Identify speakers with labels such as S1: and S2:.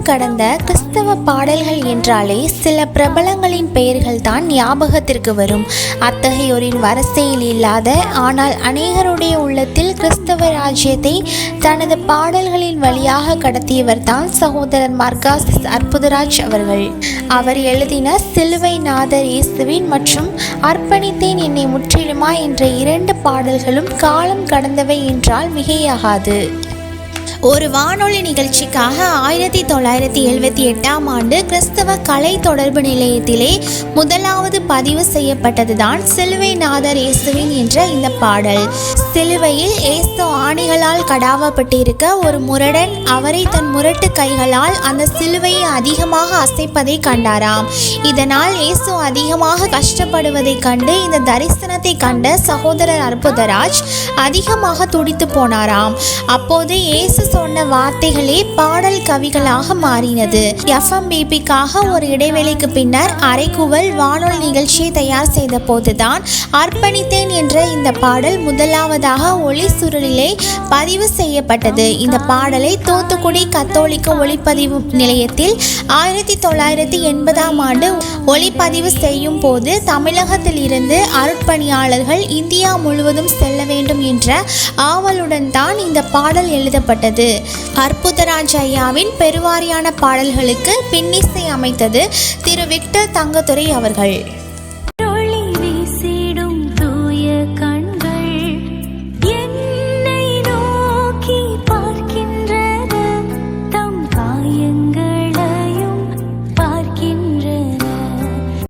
S1: கடந்த கிறிஸ்தவ பாடல்கள் என்றாலே சில பிரபலங்களின் பெயர்கள் தான் ஞாபகத்திற்கு வரும். அத்தகையோரின் வரிசையில் இல்லாத ஆனால் அநேகருடைய உள்ளத்தில் கிறிஸ்தவ ராஜ்யத்தை தனது பாடல்களின் வழியாக கடத்தியவர் தான் சகோதரர் மார்காஸ் அற்புதராஜ் அவர்கள். அவர் எழுதின சிலுவை நாதர் இயேசுவின் மற்றும் அர்ப்பணித்தேன் என்னை முற்றிலுமா என்ற 2 பாடல்களும் காலம் கடந்தவை என்றால் மிகையாகாது. ஒரு வானொலி நிகழ்ச்சிக்காக 1978ஆம் ஆண்டு கிறிஸ்தவ கலை தொடர்பு நிலையத்திலே முதலாவது பதிவு செய்யப்பட்டதுதான் சிலுவை நாதர் இயேசுவின் என்ற இந்த பாடல். சிலுவையில் இயேசு ஆணிகளால் கடாவப்பட்டிருக்க ஒரு முரடன் அவரை தன் முரட்டு கைகளால் அந்த சிலுவையை அதிகமாக அசைப்பதை கண்டாராம். இதனால் இயேசு அதிகமாக கஷ்டப்படுவதை கண்டு இந்த தரிசனத்தை கண்ட சகோதரர் அற்புதராஜ் அதிகமாக துடித்து போனாராம். அப்போது இயேசு சொன்ன வார்த்தைகளே பாடல் கவிகளாக மாறினது. FMBPக்காக ஒரு இடைவெளிக்கு பின்னர் அரைக்குவல் வானொலி நிகழ்ச்சியை தயார் செய்த போதுதான் அர்ப்பணித்தேன் என்ற இந்த பாடல் முதலாவதாக ஒளி சுருளிலே பதிவு செய்யப்பட்டது. இந்த பாடலை தூத்துக்குடி கத்தோலிக்க ஒளிப்பதிவு நிலையத்தில் 1980ஆம் ஆண்டு ஒளிப்பதிவு செய்யும் போது தமிழகத்தில் இருந்து அருட்பணியாளர்கள் இந்தியா முழுவதும் செல்ல வேண்டும் என்ற ஆவலுடன் தான் இந்த பாடல் எழுதப்பட்டது. அற்புதராஜ் ஐயாவின் பெருவாரியான பாடல்களுக்கு பின்னிசை அமைத்தது திரு விக்டர் தங்கத்துரை அவர்கள்.